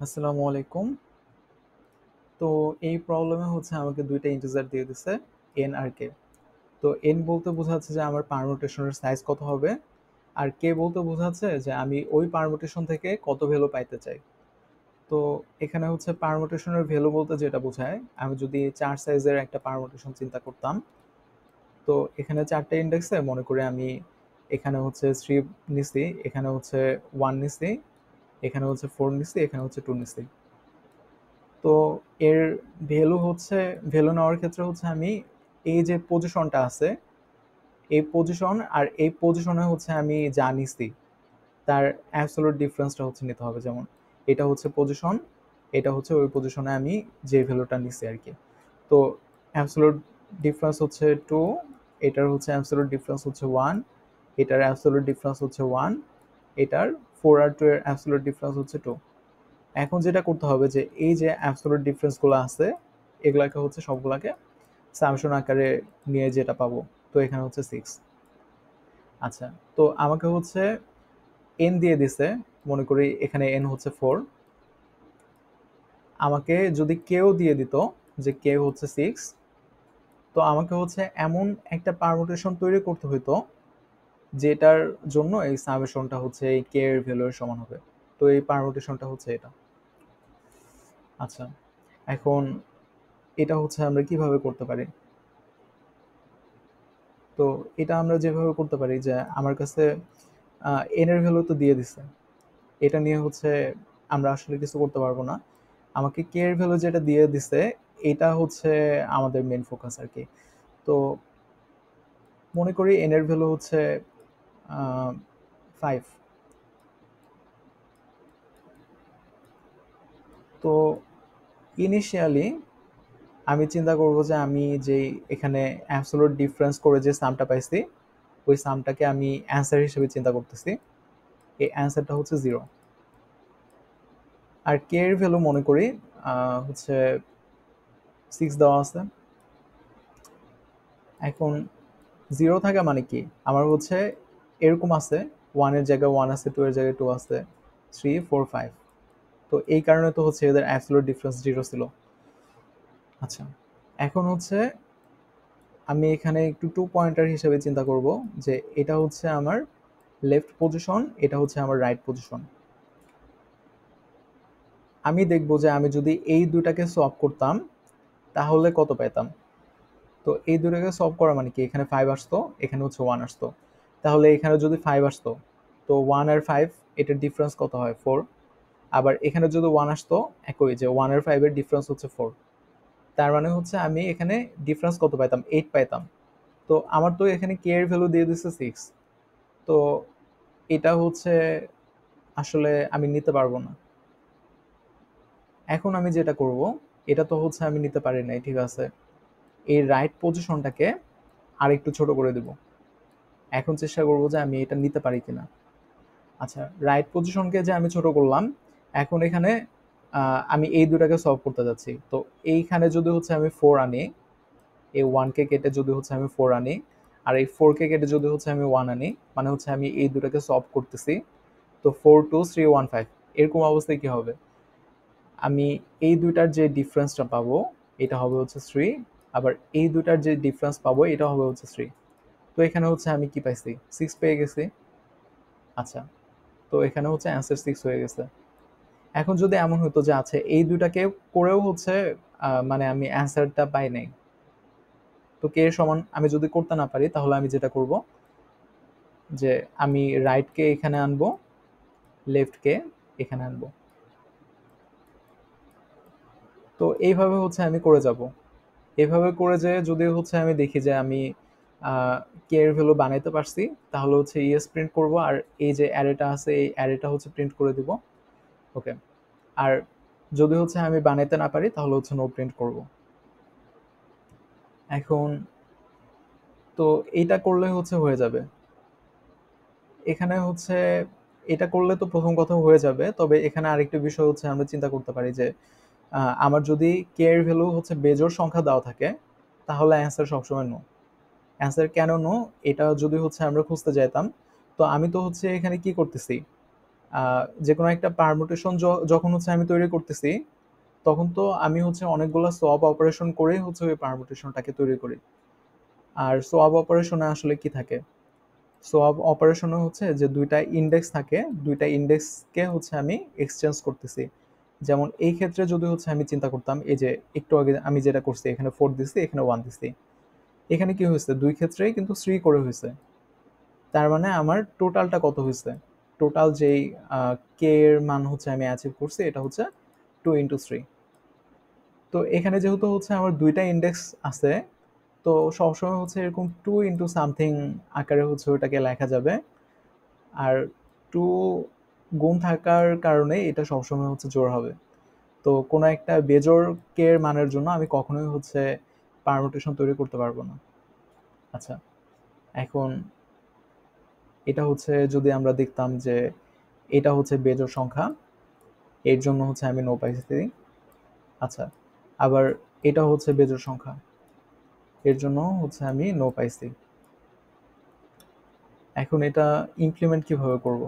আসসালামু আলাইকুম। তো এই প্রবলেমে আমাকে ২ টা ইন্টিজার দিয়ে দিছে n আর k। তো n বলতে বোঝাচ্ছে যে আমার পারমুটেশনের সাইজ কত হবে, আর k বলতে বোঝাচ্ছে যে আমি ওই পারমুটেশন থেকে কত ভ্যালু পাইতে চাই। তো এখানে পারমুটেশনের ভ্যালু বলতে যেটা বোঝায়, আমি যদি ৪ সাইজের একটা পারমুটেশন চিন্তা করতাম, তো এখানে ৪ টা ইন্ডেক্সে মনে করি আমি এখানে 3 নিছি, এখানে 1 নিছি, এখানে 4 নিছি, এখানে 2 নিছি। তো এর ভ্যালু নেওয়ার ক্ষেত্রে আমি এই যে পজিশনটা আছে, এই পজিশন আর এই পজিশনে আমি যা নিছি তার অ্যাবসলিউট ডিফারেন্সটা নিতে হবে। যেমন এটা পজিশন, এটা ওই পজিশনে আমি যে ভ্যালুটা নিছি আর কি। তো অ্যাবসলিউট ডিফারেন্স 2, এটার অ্যাবসলিউট ডিফারেন্স 1, এটার অ্যাবসলিউট ডিফারেন্স 1, এটার 4 আর 2 এর অ্যাবসলিউট ডিফারেন্স 2। এখন যেটা করতে হবে যে এই যে অ্যাবসলিউট ডিফারেন্স গুলো আছে, এগুলাকে সবগুলাকে সামেশন আকারে নিয়ে যেটা পাবো। তো এখানে 6। আচ্ছা, তো আমাকে n দিয়ে দিছে, মনে করি এখানে n 4। আমাকে যদি কেউ দিয়ে দিত যে k 6, তো আমাকে এমন একটা পারমুটেশন তৈরি করতে হইতো যেটার জন্য এই সামেশনটা এই k এর ভ্যালুর সমান হবে। তো এই পারমুটেশনটা এটা। আচ্ছা, এখন এটা আমরা কিভাবে করতে পারি? তো এটা আমরা যেভাবে করতে পারি যে আমার কাছে n এর ভ্যালু তো দিয়ে দিছে, এটা নিয়ে আমরা আসলে কিছু করতে পারবো না। আমাকে k এর ভ্যালু যেটা দিয়ে দিছে, এটা আমাদের মেইন ফোকাস আর কি। তো মনে করি n এর ভ্যালু 5। তো ইনিশিয়ালি আমি চিন্তা করব যে আমি যেই এখানে অ্যাবসলিউট ডিফারেন্স করে যে সামটা পাইছি, ওই সামটাকে আমি অ্যান্সার হিসেবে চিন্তা করতেছি। এই অ্যান্সারটা 0। আর কে এর ভ্যালু মনে করি 6 দেওয়া আছে। এখন 0 থাকা মানে কি, আমার এরকম আছে, 1 এর জায়গায় 1 আছে, 2 এর জায়গায় 2 আছে, 3 4 5। তো এই কারণে তো এদের অ্যাবসলিউট ডিফারেন্স 0 ছিল। আচ্ছা, এখন আমি এখানে একটু 2 পয়েন্টার হিসেবে চিন্তা করব যে এটা আমার লেফট পজিশন, এটা আমার রাইট পজিশন। আমি দেখব যে আমি যদি এই দুটাকে সলভ করতাম তাহলে কত পেতাম। তো এই দুটাকে সলভ করা মানে কি, এখানে 5 আসতো, এখানে 1 আসতো। তাহলে এখানে যদি 5 আসতো, তো 1 আর 5 এটার ডিফারেন্স কত হয়? 4। আবার এখানে যদি 1 আসতো, একই যে 1 আর 5 এর ডিফারেন্স 4। তার মানে আমি এখানে ডিফারেন্স কত পাইতাম? 8 পাইতাম। তো আমার তো এখানে কে এর ভ্যালু দিয়ে দিচ্ছে 6। তো এটা আসলে আমি নিতে পারবো না। এখন আমি যেটা করব, এটা তো আমি নিতে পারি নাই, ঠিক আছে। এই রাইট পজিশনটাকে আরেকটু ছোট করে দেব। এখন চেষ্টা করব যে আমি এটা নিতে পারি কিনা। আচ্ছা, রাইট পজিশনকে যে আমি ছোট করলাম, এখন এখানে আমি এই দুটাকে সলভ করতে যাচ্ছি। তো এইখানে যদি আমি 4 আনি, এই 1 কে কেটে যদি আমি 4 আনি, আর এই 4 কে কেটে যদি আমি 1 আনি, মানে আমি এই দুটাকে সলভ করতেছি। তো 4 2 3 1 5 এরকম অবস্থায় কি হবে? আমি এই দুইটার যে ডিফারেন্সটা পাবো, এটা হবে 3। আবার এই দুইটার যে ডিফারেন্স পাবো, এটা হবে 3। তো এখানে আমি কি পাইছি? 6 পেয়ে গেছি। আচ্ছা, তো এখানে অ্যান্সার 6 হয়ে গেছে। এখন যদি এমন হতো যে আচ্ছা এই দুইটাকে করেও মানে আমি অ্যান্সারটা পাই নাই, তো কে এর সমান আমি যদি করতে না পারি, তাহলে আমি যেটা করব যে আমি রাইট কে এখানে আনবো, লেফট কে এখানে আনবো। তো এইভাবে আমি করে যাব। এভাবে করে যে যদি আমি দেখি যে আমি কে এর ভ্যালু বানাইতে পারছি, তাহলে ইয়েস প্রিন্ট করব, আর এই যে অ্যারেটা আছে এই অ্যারেটা প্রিন্ট করে দিব। ওকে। আর যদি আমি বানাইতে না পারি, তাহলে নো প্রিন্ট করব। এখন তো এইটা করলে হয়ে যাবে। এখানে এটা করলে তো প্রথম কথা হয়ে যাবে, তবে এখানে আরেকটা বিষয় আমরা চিন্তা করতে পারি যে আমার যদি কে এর ভ্যালু বেজোড় সংখ্যা দেওয়া থাকে, তাহলে অ্যান্সার সবসময় নো। অ্যান্সার কেন নো, এটা যদি আমরা খুঁজতে যাইতাম, তো আমি তো এখানে কি করতেছি, যে কোনো একটা পারমুটেশন যখন হচ্ছে আমি তৈরি করতেছি, তখন তো আমি হচ্ছে অনেকগুলো সোয়াপ অপারেশন করেই হচ্ছে ওই পারমুটেশনটাকে তৈরি করি। আর সোয়াপ অপারেশনে আসলে কি থাকে? সোয়াপ অপারেশনে হচ্ছে যে দুইটা ইন্ডেক্স থাকে, দুইটা ইন্ডেক্সকে হচ্ছে আমি এক্সচেঞ্জ করতেছি। যেমন এই ক্ষেত্রে যদি হচ্ছে আমি চিন্তা করতাম, এই যে একটু আগে আমি যেটা করছি, এখানে 4 দিছি, এখানে 1 দিছি, এখানে কি হয়েছে, দুই ক্ষেত্রেই কিন্তু 3 করে হয়েছে। তার মানে আমার টোটালটা কত হয়েছে? টোটাল যেই কে এর মান হচ্ছে আমি অ্যাচিভ করছি, এটা হচ্ছে 2 × 3। তো এখানে যেহেতু হচ্ছে আমার দুইটা ইন্ডেক্স আছে, তো সবসময় হচ্ছে এরকম 2 × সামথিং আকারে হচ্ছে ওটাকে লেখা যাবে। আর 2 গুণ থাকার কারণে এটা সবসময় হচ্ছে জোড় হবে। তো কোনো একটা বেজোড় কে এর মানের জন্য আমি কখনোই হচ্ছে পারমুটেশন তৈরি করতে পারবো না। আচ্ছা, এখন এটা হচ্ছে যদি আমরা দেখতাম যে এটা হচ্ছে বেজোড় সংখ্যা, এর জন্য হচ্ছে আমি নো পাইছি। আচ্ছা, আবার এটা হচ্ছে বেজোড় সংখ্যা, এর জন্য হচ্ছে আমি নো পাইছি। এখন এটা ইমপ্লিমেন্ট কিভাবে করব,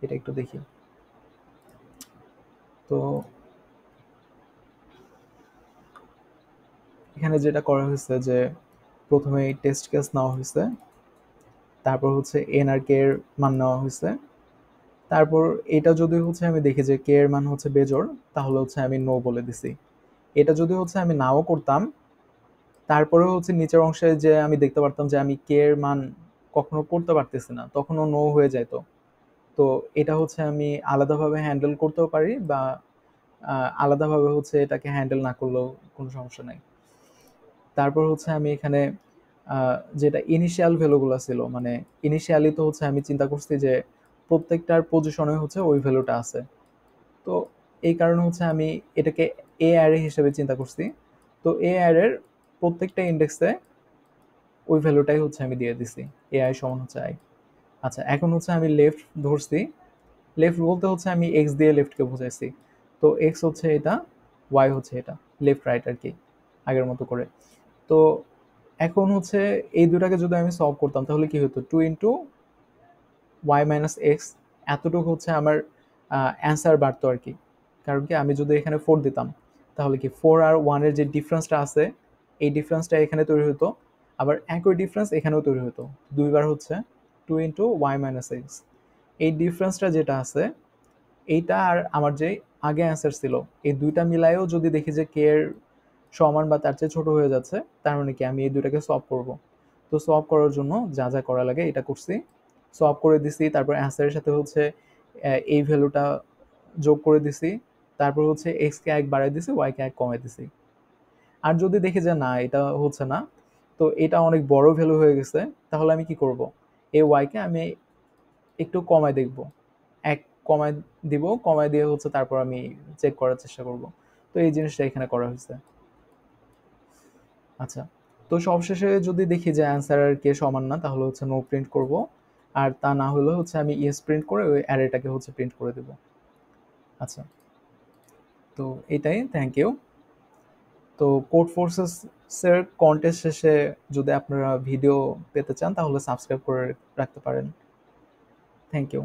এটা একটু দেখি। তো এখানে যেটা করা হয়েছে যে প্রথমে টেস্ট কেস নেওয়া হয়েছে, তারপর হচ্ছে এন আর কে এর মান নেওয়া হয়েছে, তারপর এটা যদি হচ্ছে আমি দেখি যে কে এর মান হচ্ছে বেজোড়, তাহলে হচ্ছে আমি নো বলে দিছি। এটা যদি হচ্ছে আমি নাও করতাম, তারপরেও হচ্ছে নিচের অংশে যে আমি দেখতে পারতাম যে আমি কে এর মান কখনো করতে পারতেছি না, তখনও নো হয়ে যেত। তো এটা হচ্ছে আমি আলাদাভাবে হ্যান্ডেল করতেও পারি, বা আলাদাভাবে হচ্ছে এটাকে হ্যান্ডেল না করলেও কোনো সমস্যা নাই। তারপর হচ্ছে আমি এখানে যেটা ইনিশিয়াল ভ্যালুগুলো ছিল, মানে ইনিশিয়ালি তো হচ্ছে আমি চিন্তা করছি যে প্রত্যেকটার পজিশনে হচ্ছে ওই ভ্যালুটা আছে। তো এই কারণে হচ্ছে আমি এটাকে এ অ্যারে হিসেবে চিন্তা করছি। তো এ অ্যারের প্রত্যেকটা ইন্ডেক্সে ওই ভ্যালুটাই হচ্ছে আমি দিয়ে দিছি, এ আই সমান হচ্ছে আই। আচ্ছা, এখন হচ্ছে আমি লেফট ধরছি। লেফট বলতে হচ্ছে আমি এক্স দিয়ে লেফটকে বোঝাইছি। তো এক্স হচ্ছে এটা, ওয়াই হচ্ছে এটা, লেফট রাইট আর কি, আগের মতো করে। তো এখন হচ্ছে এই দুটাকে যদি আমি সলভ করতাম, তাহলে কি হতো, 2 × y - x, এতটুকু হচ্ছে আমার অ্যান্সার বাড়তো আর কি। কারণ কি, আমি যদি এখানে 4 দিতাম, তাহলে কি 4 আর 1 এর যে ডিফারেন্সটা আছে, এই ডিফারেন্সটা এখানে তৈরি হতো, আবার একই ডিফারেন্স এখানেও তৈরি হতো। দুইবার হচ্ছে 2 × y - x। এই ডিফারেন্সটা যেটা আছে, এইটা আর আমার যে আগে অ্যান্সার ছিল, এই দুইটা মিলায়েও যদি দেখি যে কে এর সমান বা তার চেয়ে ছোট হয়ে যাচ্ছে, তার মানে কি আমি এই দুইটাকে সলভ করব। তো সলভ করার জন্য যা যা করা লাগে এটা করছি, সলভ করে দিছি, তারপর অ্যান্সারের সাথে হচ্ছে এই ভ্যালুটা যোগ করে দিছি, তারপর হচ্ছে এক্স কে 1 বাড়াই দিছি, ওয়াই কে 1 কমাই দিছি। আর যদি দেখি যে না, এটা হচ্ছে না, তো এটা অনেক বড় ভ্যালু হয়ে গেছে, তাহলে আমি কি করব, এই ওয়াই কে আমি একটু কমায় দেখব, 1 কমায় দিব, কমায় দিয়ে হচ্ছে তারপর আমি চেক করার চেষ্টা করব। তো এই জিনিসটা এখানে করা হয়েছে। আচ্ছা, তো সবশেষে যদি দেখি যে অ্যান্সার আর কে সমান না, তাহলে হচ্ছে নো প্রিন্ট করব। আর তা না হলে হচ্ছে আমি ইয়েস প্রিন্ট করে ওই অ্যারেটাকে হচ্ছে প্রিন্ট করে দেব। আচ্ছা, তো এটাই, থ্যাংক ইউ। তো কোড ফোর্সেসের কন্টেস্ট শেষে যদি আপনারা ভিডিও পেতে চান, তাহলে সাবস্ক্রাইব করে রাখতে পারেন। Thank you.